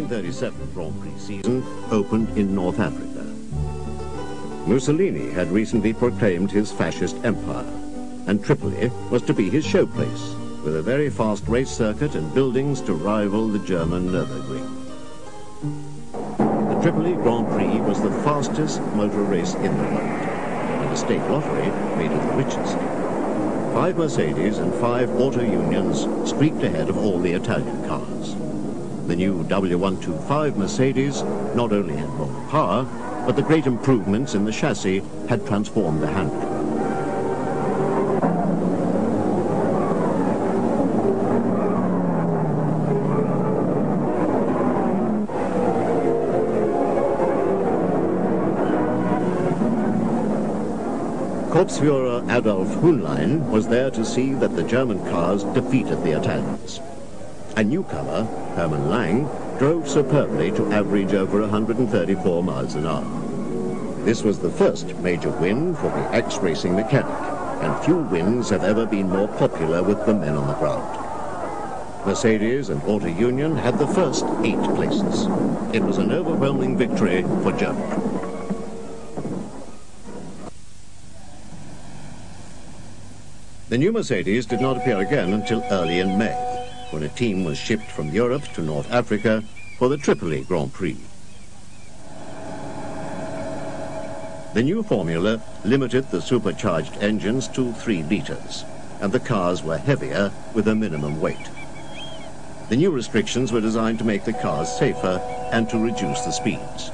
1937 Grand Prix season opened in North Africa. Mussolini had recently proclaimed his fascist empire, and Tripoli was to be his showplace, with a very fast race circuit and buildings to rival the German Nürburgring. The Tripoli Grand Prix was the fastest motor race in the world, and a state lottery made it the richest. 5 Mercedes and 5 auto unions streaked ahead of all the Italian cars. The new W125 Mercedes not only had more power, but the great improvements in the chassis had transformed the handling. Korpsführer Adolf Hühnlein was there to see that the German cars defeated the Italians. A newcomer, Hermann Lang, drove superbly to average over 134 miles an hour. This was the first major win for the ex-racing mechanic, and few wins have ever been more popular with the men on the ground. Mercedes and Auto Union had the first 8 places. It was an overwhelming victory for Germany. The new Mercedes did not appear again until early in May, when a team was shipped from Europe to North Africa for the Tripoli Grand Prix. The new formula limited the supercharged engines to 3 litres, and the cars were heavier with a minimum weight. The new restrictions were designed to make the cars safer and to reduce the speeds.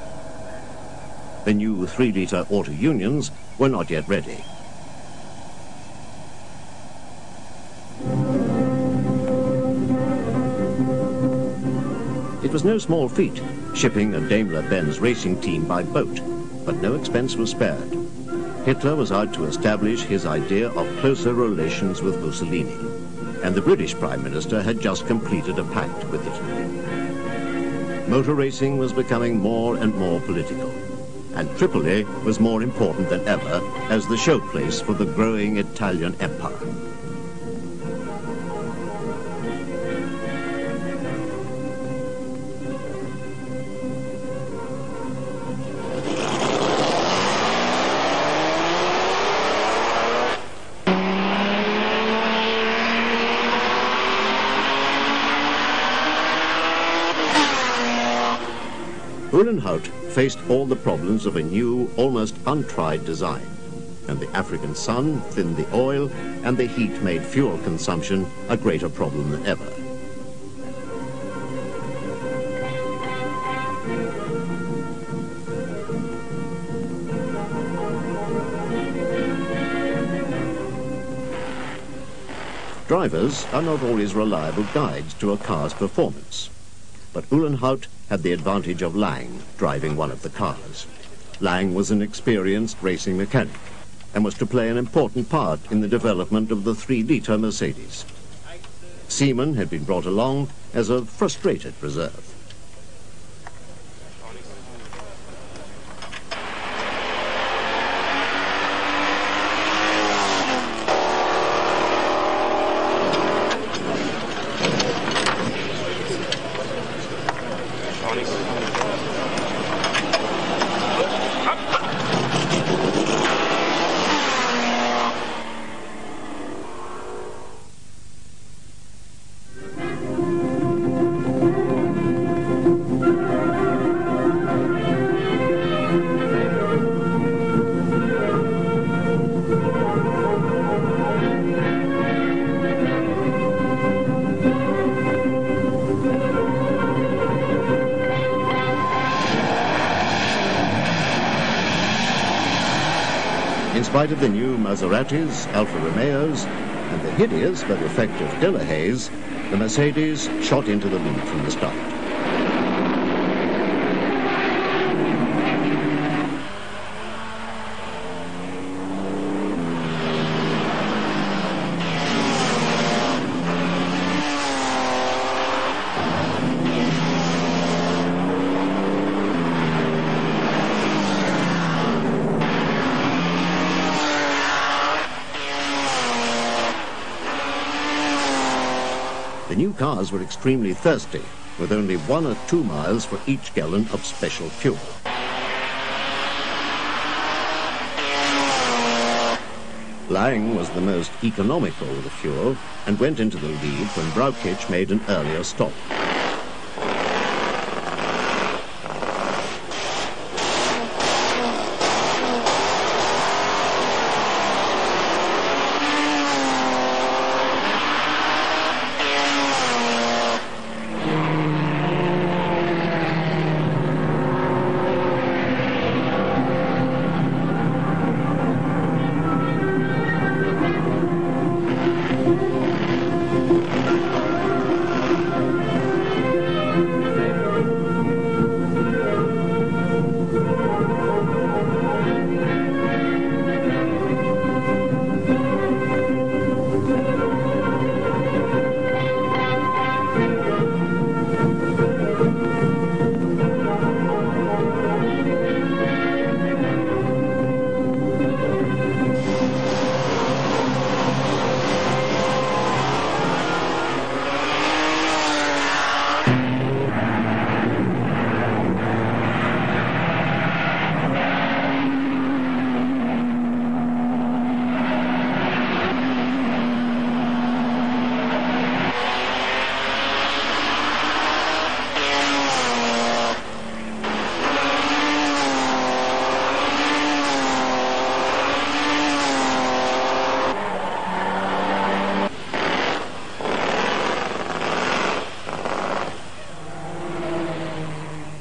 The new 3-litre Auto Unions were not yet ready. It was no small feat, shipping a Daimler-Benz racing team by boat, but no expense was spared. Hitler was out to establish his idea of closer relations with Mussolini, and the British Prime Minister had just completed a pact with Italy. Motor racing was becoming more and more political, and Tripoli was more important than ever as the showplace for the growing Italian empire. Uhlenhaut faced all the problems of a new, almost untried design, and the African sun thinned the oil, and the heat made fuel consumption a greater problem than ever. Drivers are not always reliable guides to a car's performance, but Uhlenhaut had the advantage of Lang driving one of the cars. Lang was an experienced racing mechanic and was to play an important part in the development of the 3-litre Mercedes. Seaman had been brought along as a frustrated reserve. In spite of the new Maseratis, Alfa Romeos, and the hideous but effective Delahaye's, the Mercedes shot into the lead from the start. The new cars were extremely thirsty, with only 1 or 2 miles for each gallon of special fuel. Lang was the most economical with the fuel and went into the lead when Broukich made an earlier stop.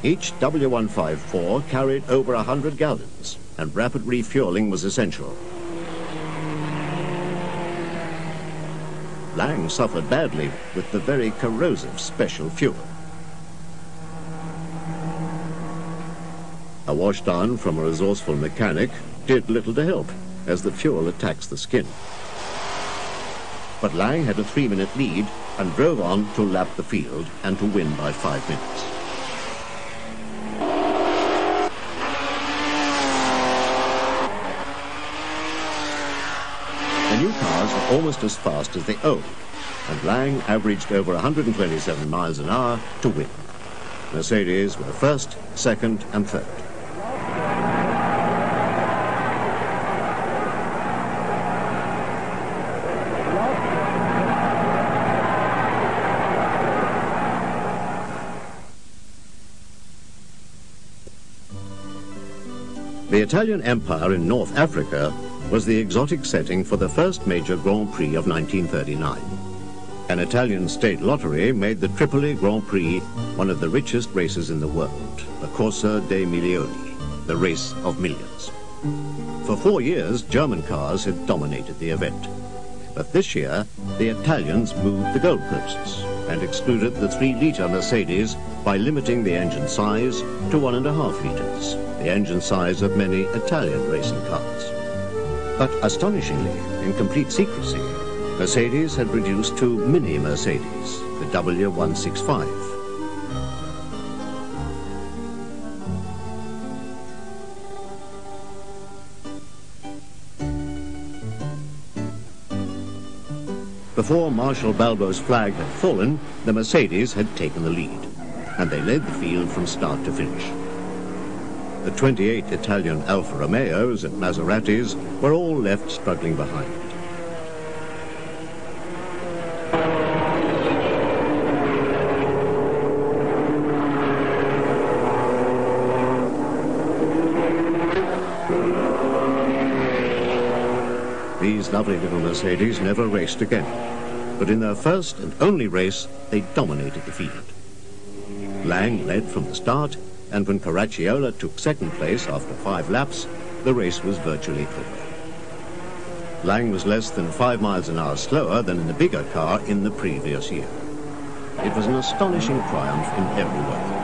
Each W154 carried over 100 gallons, and rapid refueling was essential. Lang suffered badly with the very corrosive special fuel. A washdown from a resourceful mechanic did little to help, as the fuel attacks the skin. But Lang had a 3-minute lead and drove on to lap the field and to win by 5 minutes. The new cars were almost as fast as the old, and Lang averaged over 127 miles an hour to win. Mercedes were first, second and third. The Italian Empire in North Africa was the exotic setting for the first major Grand Prix of 1939. An Italian state lottery made the Tripoli Grand Prix one of the richest races in the world, the Corsa dei Milioni, the race of millions. For 4 years, German cars had dominated the event. But this year, the Italians moved the goalposts and excluded the 3-litre Mercedes by limiting the engine size to 1.5 litres, the engine size of many Italian racing cars. But astonishingly, in complete secrecy, Mercedes had reduced to mini Mercedes, the W165. Before Marshal Balbo's flag had fallen, the Mercedes had taken the lead, and they led the field from start to finish. The 28 Italian Alfa Romeos and Maseratis were all left struggling behind. These lovely little Mercedes never raced again, but in their first and only race, they dominated the field. Lang led from the start, and when Caracciola took second place after 5 laps, the race was virtually over. Lang was less than 5 miles an hour slower than in the bigger car in the previous year. It was an astonishing triumph in every way.